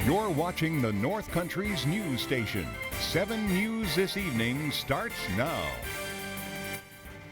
You're watching the North Country's news station. 7 News this evening starts now.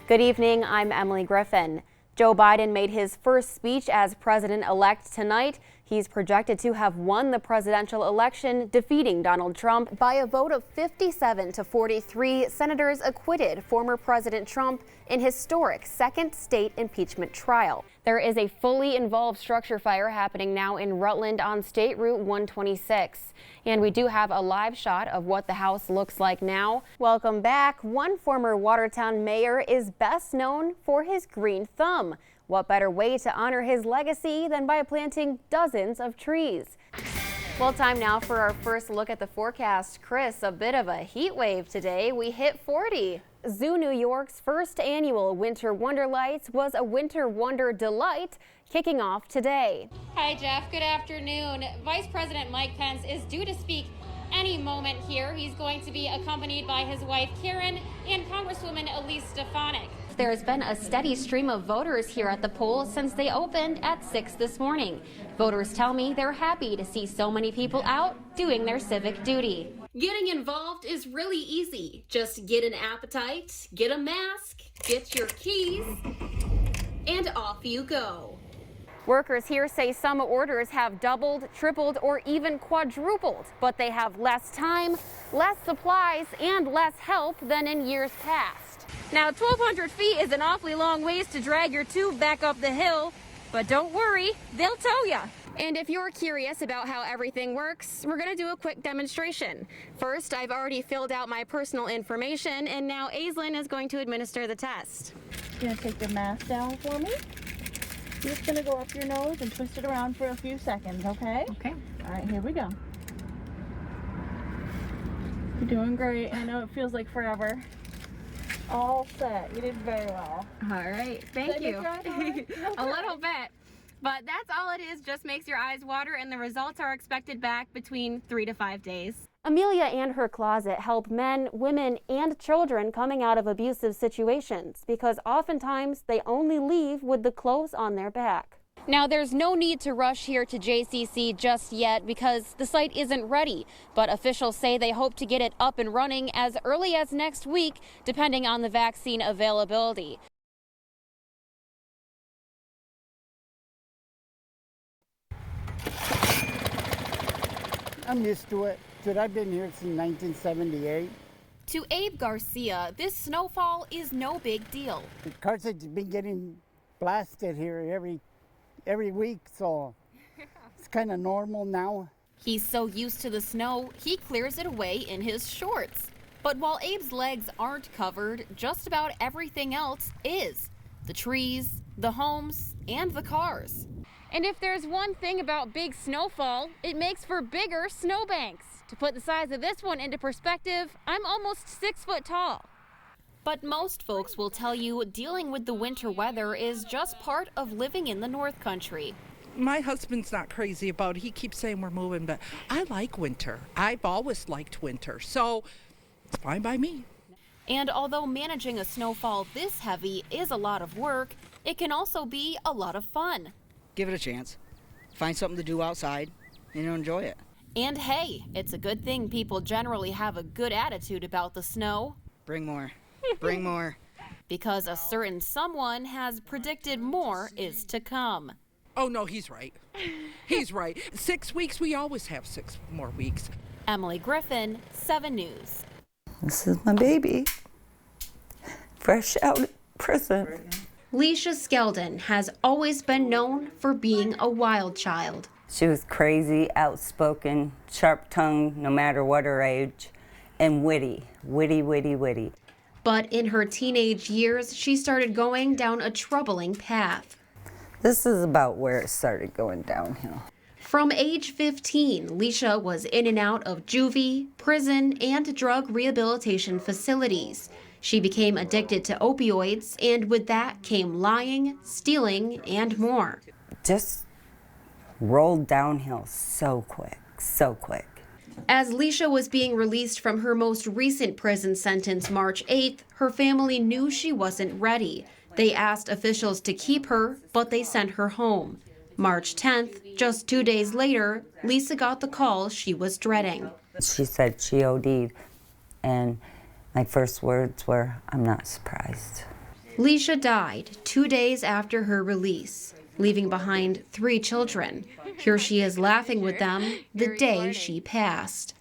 Good evening, I'm Emily Griffin. Joe Biden made his first speech as president-elect tonight. He's projected to have won the presidential election, defeating Donald Trump by a vote of 57 to 43. Senators acquitted former President Trump in historic second state impeachment trial. There is a fully involved structure fire happening now in Rutland on State Route 126. And we do have a live shot of what the house looks like now. Welcome back. One former Watertown mayor is best known for his green thumb. What better way to honor his legacy than by planting dozens of trees? Well, time now for our first look at the forecast. Chris, a bit of a heat wave today. We hit 40. Zoo New York's first annual Winter Wonder Lights was a Winter Wonder delight, kicking off today. Hi, Jeff. Good afternoon. Vice President Mike Pence is due to speak any moment here. He's going to be accompanied by his wife, Karen, and Congresswoman Elise Stefanik. There has been a steady stream of voters here at the polls since they opened at 6 this morning. Voters tell me they're happy to see so many people out doing their civic duty. Getting involved is really easy. Just get an appetite, get a mask, get your keys, and off you go. Workers here say some orders have doubled, tripled, or even quadrupled, but they have less time, less supplies, and less help than in years past. Now, 1,200 feet is an awfully long ways to drag your tube back up the hill, but don't worry, they'll tow ya. And if you're curious about how everything works, we're gonna do a quick demonstration. First, I've already filled out my personal information, and now Aislinn is going to administer the test. You're gonna take your mask down for me. You're just gonna go up your nose and twist it around for a few seconds, okay? Okay. All right, here we go. You're doing great. I know it feels like forever. All set. You did very well. All right, thank you. A little bit, but that's all it is. Just makes your eyes water, and the results are expected back between 3 to 5 days. Amelia and her closet help men, women, and children coming out of abusive situations because oftentimes they only leave with the clothes on their back. Now, there's no need to rush here to JCC just yet because the site isn't ready, but officials say they hope to get it up and running as early as next week, depending on the vaccine availability. I'm used to it. I've been here since 1978. To Abe Garcia, this snowfall is no big deal. The cars have been getting blasted here every week, so it's kind of normal now. He's so used to the snow, he clears it away in his shorts. But while Abe's legs aren't covered, just about everything else is. The trees, the homes, and the cars. And if there's one thing about big snowfall, it makes for bigger snowbanks. To put the size of this one into perspective, I'm almost 6 foot tall. But most folks will tell you dealing with the winter weather is just part of living in the North Country. My husband's not crazy about it. He keeps saying we're moving, but I like winter. I've always liked winter, so it's fine by me. And although managing a snowfall this heavy is a lot of work, it can also be a lot of fun. Give it a chance. Find something to do outside and enjoy it. And hey, it's a good thing people generally have a good attitude about the snow. Bring more. Bring more. Because a certain someone has predicted more is to come. Oh, no, he's right. He's right. 6 weeks, we always have 6 more weeks. Emily Griffin, 7 News. This is my baby. Fresh out of prison. Leisha Skeldon has always been known for being a wild child. She was crazy, outspoken, sharp-tongued, no matter what her age, and witty. But in her teenage years, she started going down a troubling path. This is about where it started going downhill. From age 15, Leisha was in and out of juvie, prison, and drug rehabilitation facilities. She became addicted to opioids, and with that came lying, stealing, and more. Just rolled downhill so quick. As Leisha was being released from her most recent prison sentence March 8th, her family knew she wasn't ready. They asked officials to keep her, but they sent her home. March 10th, just 2 days later, Lisa got the call she was dreading. She said she OD'd, and my first words were, "I'm not surprised." Leisha died 2 days after her release, leaving behind 3 children. Here she is laughing with them the day she passed.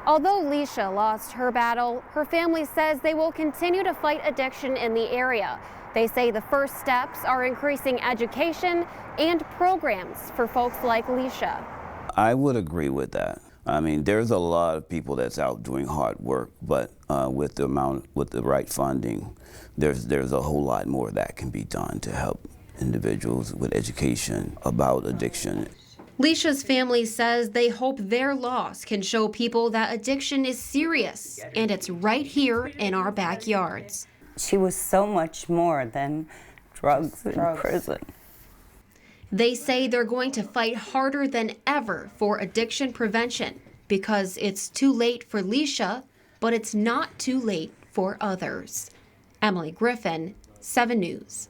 Although Leisha lost her battle, her family says they will continue to fight addiction in the area. They say the first steps are increasing education and programs for folks like Leisha. I would agree with that. I mean, there's a lot of people that's out doing hard work, but with the right funding, there's a whole lot more that can be done to help individuals with education about addiction. Leisha's family says they hope their loss can show people that addiction is serious and it's right here in our backyards. She was so much more than drugs in prison. They say they're going to fight harder than ever for addiction prevention because it's too late for Leisha, but it's not too late for others. Emily Griffin, 7 News.